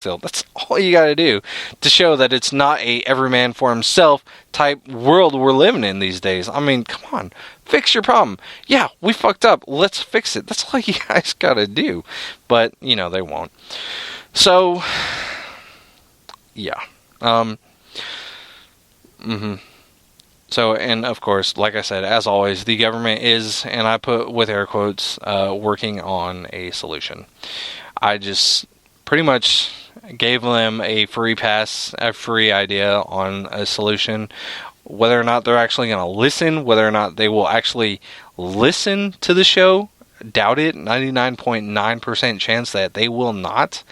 still. That's all you got to do to show that it's not a every man for himself type world we're living in these days. I mean, come on, fix your problem. Yeah, we fucked up. Let's fix it. That's all you guys got to do. But, you know, they won't. So, yeah. So, and of course, like I said, as always, the government is, and I put with air quotes, working on a solution. I just pretty much gave them a free pass, a free idea on a solution. Whether or not they're actually going to listen, whether or not they will actually listen to the show, doubt it. 99.9% chance that they will not.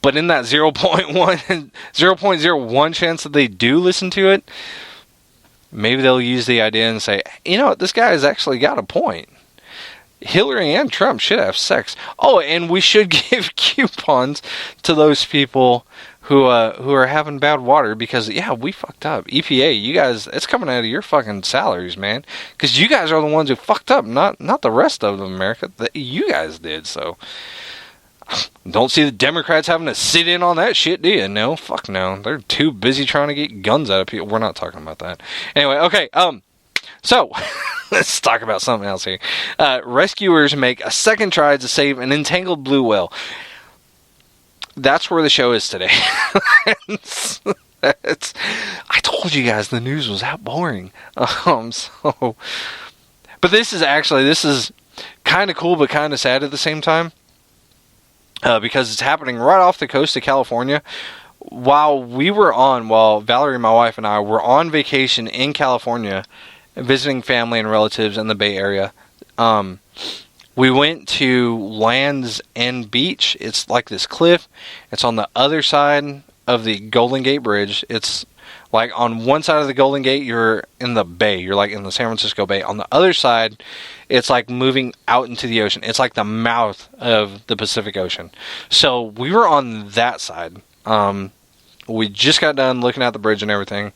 But in that 0.01 chance that they do listen to it, maybe they'll use the idea and say, you know what, this guy has actually got a point. Hillary and Trump should have sex. Oh, and we should give coupons to those people who are having bad water because, yeah, we fucked up. EPA, you guys, it's coming out of your fucking salaries, man. Because you guys are the ones who fucked up, not the rest of America. You guys did, so. Don't see the Democrats having to sit in on that shit, do you? No, fuck no. They're too busy trying to get guns out of people. We're not talking about that. Anyway, okay, so, let's talk about something else here. Rescuers make a second try to save an entangled blue whale. That's where the show is today. I told you guys the news was that boring. But this is kind of cool, but kind of sad at the same time. Because it's happening right off the coast of California. While Valerie, my wife, and I were on vacation in California, visiting family and relatives in the Bay Area, we went to Land's End Beach. It's like this cliff. It's on the other side of the Golden Gate Bridge. It's like on one side of the Golden Gate, you're in the bay. You're like in the San Francisco Bay. On the other side, it's like moving out into the ocean. It's like the mouth of the Pacific Ocean. So we were on that side. We just got done looking at the bridge and everything.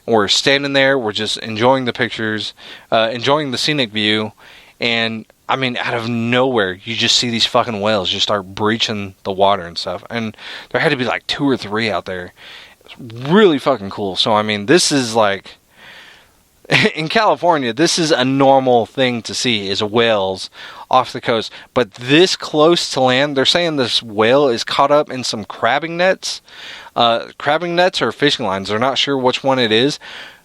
We're standing there. We're just enjoying the pictures, enjoying the scenic view. And, I mean, out of nowhere, you just see these fucking whales just start breaching the water and stuff. And there had to be like 2 or 3 out there. It's really fucking cool. So, I mean, this is like... In California, this is a normal thing to see, is whales off the coast. But this close to land, they're saying this whale is caught up in some crabbing nets. Crabbing nets or fishing lines. They're not sure which one it is.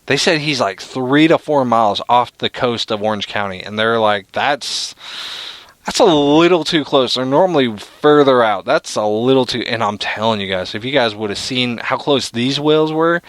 They said he's like 3 to 4 miles off the coast of Orange County. And they're like, that's a little too close. They're normally further out. That's a little too... And I'm telling you guys, if you guys would have seen how close these whales were...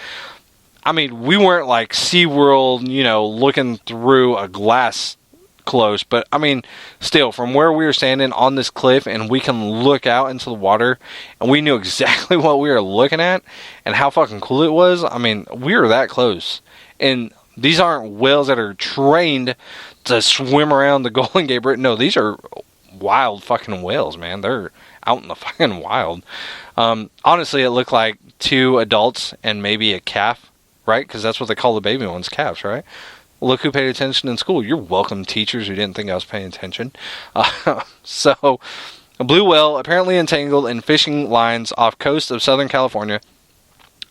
I mean, we weren't like SeaWorld, you know, looking through a glass close. But, I mean, still, from where we were standing on this cliff and we can look out into the water and we knew exactly what we were looking at and how fucking cool it was. I mean, we were that close. And these aren't whales that are trained to swim around the Golden Gate Bridge. No, these are wild fucking whales, man. They're out in the fucking wild. Honestly, it looked like 2 adults and maybe a calf. Right? Because that's what they call the baby ones, calves, right? Look who paid attention in school. You're welcome, teachers who didn't think I was paying attention. So, a blue whale apparently entangled in fishing lines off coast of Southern California.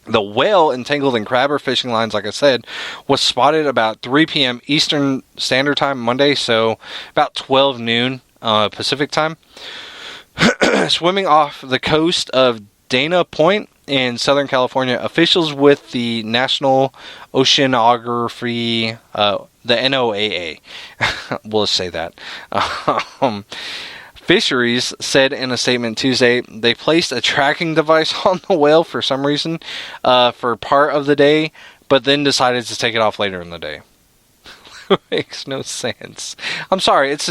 The whale entangled in crab or fishing lines, like I said, was spotted about 3 p.m. Eastern Standard Time Monday, so about 12 noon Pacific Time. Swimming off the coast of Dana Point in Southern California, officials with the National Oceanography, the NOAA, we'll say that, Fisheries said in a statement Tuesday they placed a tracking device on the whale for some reason for part of the day, but then decided to take it off later in the day. Makes no sense. I'm sorry. It's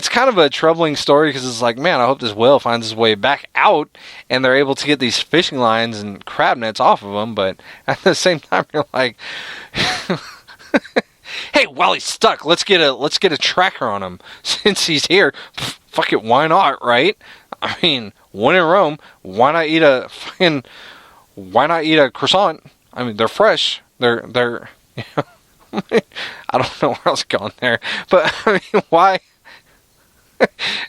kind of a troubling story because it's like, man, I hope this whale finds his way back out and they're able to get these fishing lines and crab nets off of them. But at the same time, you're like, hey, while he's stuck, let's get a tracker on him since he's here. Fuck it, why not, right? I mean, when in Rome, why not eat a croissant? I mean, they're fresh. They're you know. I don't know where else going there, but I mean, why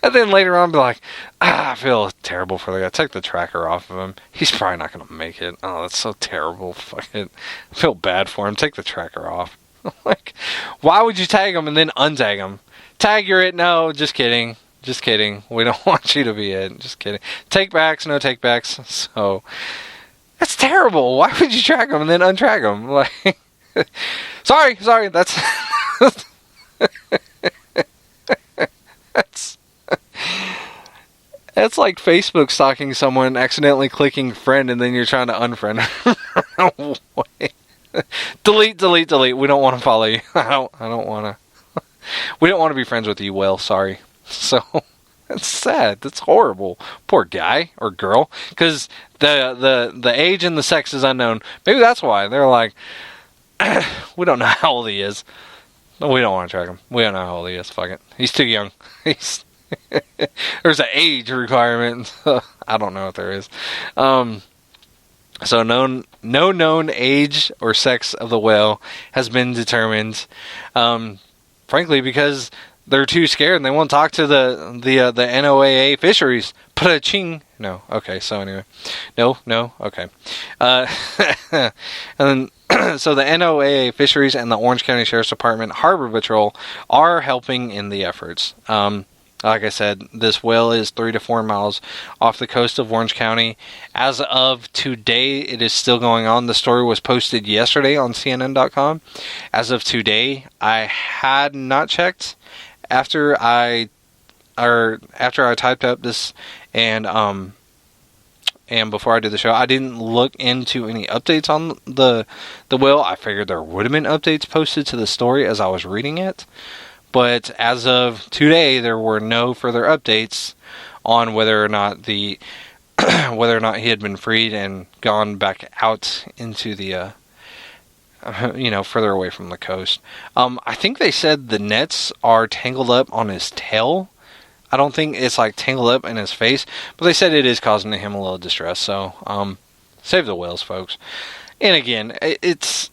And then later on, be like, I feel terrible for the guy. Take the tracker off of him. He's probably not going to make it. Oh, that's so terrible. Fuck it. I feel bad for him. Take the tracker off. Like, why would you tag him and then untag him? Tag you're it. No, just kidding. Just kidding. We don't want you to be it. Just kidding. Take backs, no take backs. So, that's terrible. Why would you track him and then untrack him? Like, sorry. That's... That's like Facebook stalking someone, accidentally clicking friend, and then you're trying to unfriend them. Delete. We don't want to follow you. I don't want to. We don't want to be friends with you, Will. Sorry. So that's sad. That's horrible. Poor guy or girl. Because the age and the sex is unknown. Maybe that's why they're like, we don't know how old he is. We don't want to track him. We don't know how old he is. Fuck it. He's too young. There's an age requirement. I don't know if there is. So no known age or sex of the whale has been determined. Frankly, because they're too scared and they won't talk to the NOAA fisheries. Pa-ching. No. Okay. So anyway, no. Okay. And then. So the NOAA Fisheries and the Orange County Sheriff's Department Harbor Patrol are helping in the efforts. Like I said, this whale is 3 to 4 miles off the coast of Orange County. As of today, it is still going on. The story was posted yesterday on CNN.com. As of today, I had not checked after I typed up this and before I did the show, I didn't look into any updates on the whale. I figured there would have been updates posted to the story as I was reading it. But as of today, there were no further updates on whether or not he had been freed and gone back out into the further away from the coast. I think they said the nets are tangled up on his tail. I don't think it's like tangled up in his face, but they said it is causing him a little distress. So, save the whales, folks. And again, it's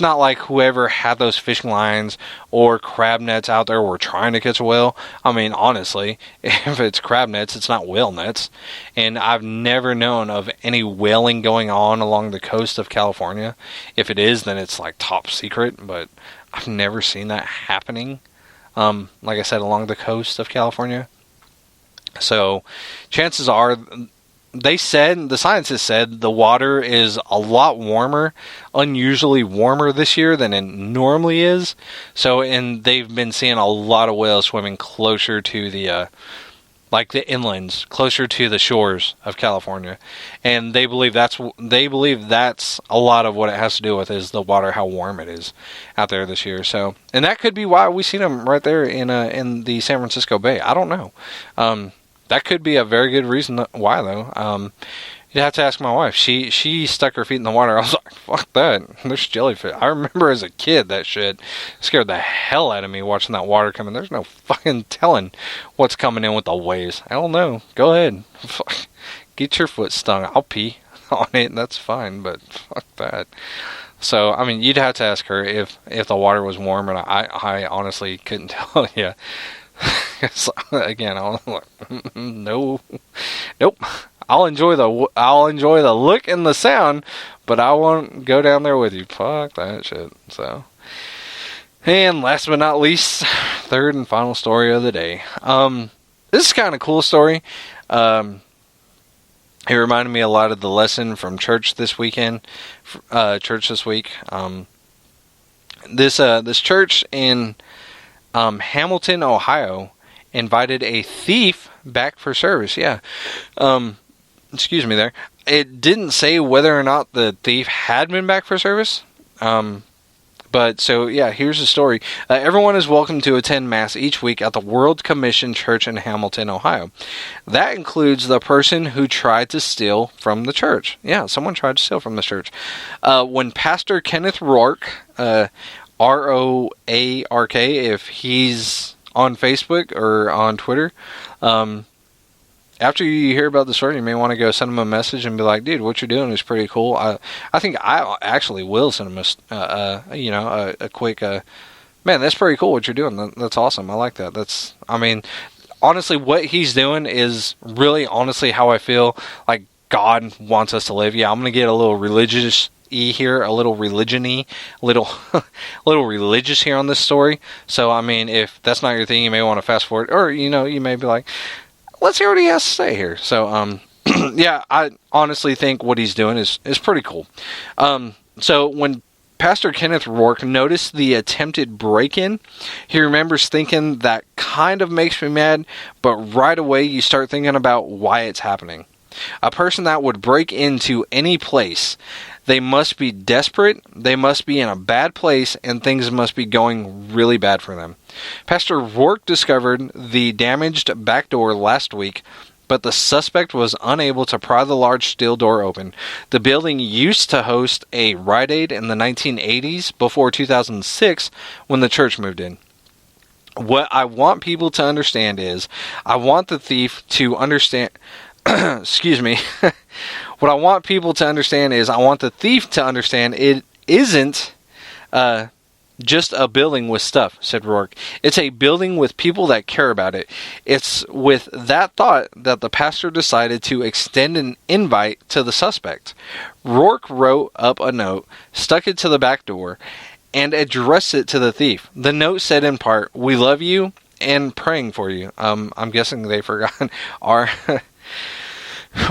not like whoever had those fishing lines or crab nets out there were trying to catch a whale. I mean, honestly, if it's crab nets, it's not whale nets. And I've never known of any whaling going on along the coast of California. If it is, then it's like top secret, but I've never seen that happening. Like I said, along the coast of California. So, chances are, the scientists said the water is a lot warmer, unusually warmer this year than it normally is. So, and they've been seeing a lot of whales swimming closer to the inlands, closer to the shores of California, and they believe that's a lot of what it has to do with is the water, how warm it is out there this year. So, and that could be why we seen them right there in the San Francisco Bay. I don't know. That could be a very good reason why, though. You'd have to ask my wife. She stuck her feet in the water. I was like, fuck that. There's jellyfish. I remember as a kid that shit scared the hell out of me watching that water come in. There's no fucking telling what's coming in with the waves. I don't know. Go ahead. Get your foot stung. I'll pee on it. That's fine, but fuck that. So, I mean, you'd have to ask her if the water was warm, and I honestly couldn't tell you. Again, I was like, nope. I'll enjoy the look and the sound, but I won't go down there with you. Fuck that shit. So, and last but not least, third and final story of the day. This is kind of cool story. It reminded me a lot of the lesson from church this weekend. Church this week. This church in Hamilton, Ohio, invited a thief back for service. Yeah. Excuse me there. It didn't say whether or not the thief had been back for service. But so, yeah, here's the story. Everyone is welcome to attend Mass each week at the World Commission Church in Hamilton, Ohio. That includes the person who tried to steal from the church. Yeah, someone tried to steal from the church. When Pastor Kenneth Rourke, Roark, if he's on Facebook or on Twitter, after you hear about the story, you may want to go send him a message and be like, dude, what you're doing is pretty cool. I think I actually will send him a quick, man, that's pretty cool what you're doing. That's awesome. I like that. honestly, what he's doing is really honestly how I feel like God wants us to live. Yeah, I'm going to get a little religious here, a little religion-y, a little religious here on this story. So, I mean, if that's not your thing, you may want to fast forward, or, you know, you may be like, let's hear what he has to say here. So, yeah, I honestly think what he's doing is pretty cool. So when Pastor Kenneth Rourke noticed the attempted break-in, he remembers thinking, that kind of makes me mad, but right away you start thinking about why it's happening. A person that would break into any place, they must be desperate, they must be in a bad place, and things must be going really bad for them. Pastor Rourke discovered the damaged back door last week, but the suspect was unable to pry the large steel door open. The building used to host a Rite Aid in the 1980s, before 2006, when the church moved in. What I want people to understand is, I want the thief to understand... excuse me. What I want people to understand is, I want the thief to understand it isn't just a building with stuff, said Rourke. It's a building with people that care about it. It's with that thought that the pastor decided to extend an invite to the suspect. Rourke wrote up a note, stuck it to the back door, and addressed it to the thief. The note said in part, "We love you and praying for you." I'm guessing they forgot our...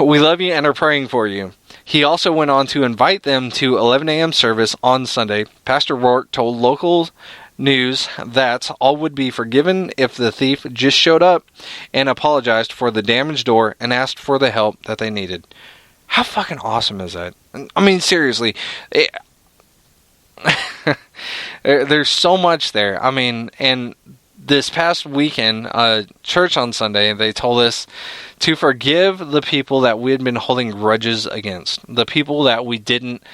"We love you and are praying for you." He also went on to invite them to 11 a.m. service on Sunday. Pastor Rourke told local news that all would be forgiven if the thief just showed up and apologized for the damaged door and asked for the help that they needed. How fucking awesome is that? I mean, seriously. There's so much there. I mean, and this past weekend, church on Sunday, they told us to forgive the people that we had been holding grudges against. The people that we didn't,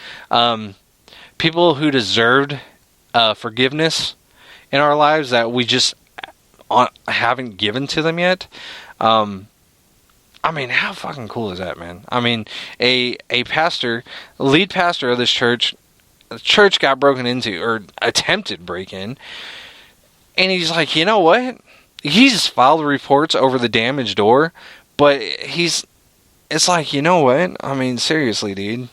people who deserved forgiveness in our lives that we just haven't given to them yet. I mean, how fucking cool is that, man? I mean, a pastor, lead pastor of this church, the church got broken into, or attempted break-in, and he's like, you know what? He's filed reports over the damaged door, but it's like, you know what? I mean, seriously, dude.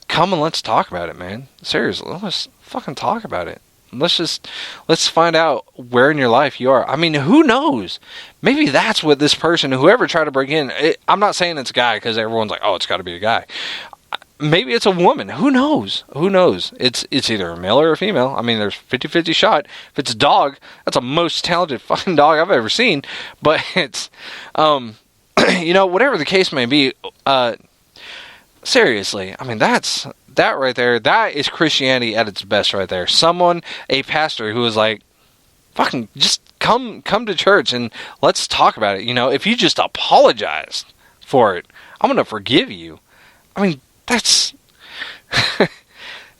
Come and let's talk about it, man. Seriously, let's fucking talk about it. Let's find out where in your life you are. I mean, who knows? Maybe that's what this person, whoever tried to break in, I'm not saying it's a guy because everyone's like, oh, it's got to be a guy. Maybe it's a woman. Who knows? Who knows? It's either a male or a female. I mean, there's 50-50 shot. If it's a dog, that's the most talented fucking dog I've ever seen. But it's, you know, whatever the case may be, seriously, I mean, that right there, that is Christianity at its best right there. Someone, a pastor who is like, fucking just come to church and let's talk about it. You know, if you just apologized for it, I'm going to forgive you. I mean, that's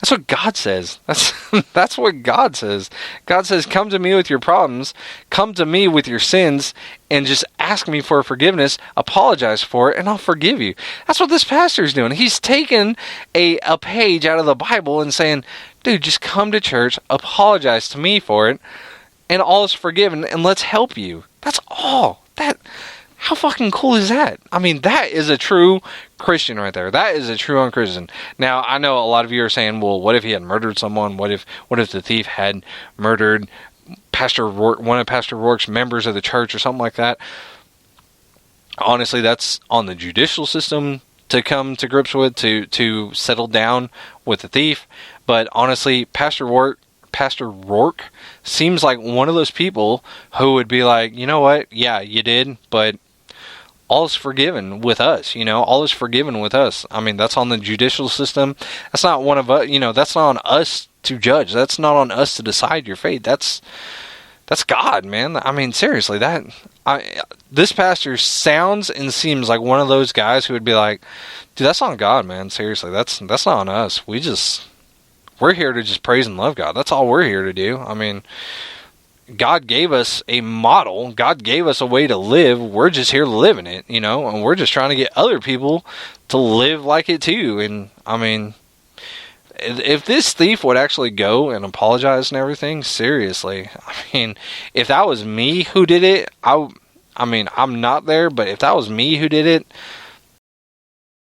what God says. That's what God says. God says, come to me with your problems, come to me with your sins, and just ask me for forgiveness, apologize for it, and I'll forgive you. That's what this pastor's doing. He's taken a page out of the Bible and saying, dude, just come to church, apologize to me for it, and all is forgiven, and let's help you. That's all. How fucking cool is that? I mean, that is a true Christian right there. That is a true un-Christian. Now, I know a lot of you are saying, well, what if he had murdered someone? What if the thief had murdered Pastor Rourke, one of Pastor Rourke's members of the church or something like that? Honestly, that's on the judicial system to come to grips with, to settle down with the thief. But honestly, Pastor Rourke seems like one of those people who would be like, you know what? Yeah, you did, but all is forgiven with us, you know, all is forgiven with us. I mean, that's on the judicial system. That's not one of us, you know, that's not on us to judge. That's not on us to decide your fate. That's God, man. I mean, seriously, this pastor sounds and seems like one of those guys who would be like, dude, that's on God, man. Seriously, that's not on us. We're here to just praise and love God. That's all we're here to do. I mean, God gave us a model. God gave us a way to live. We're just here living it, you know, and we're just trying to get other people to live like it too. And I mean, if this thief would actually go and apologize and everything, seriously, I mean, if that was me who did it, I mean, I'm not there, but if that was me who did it,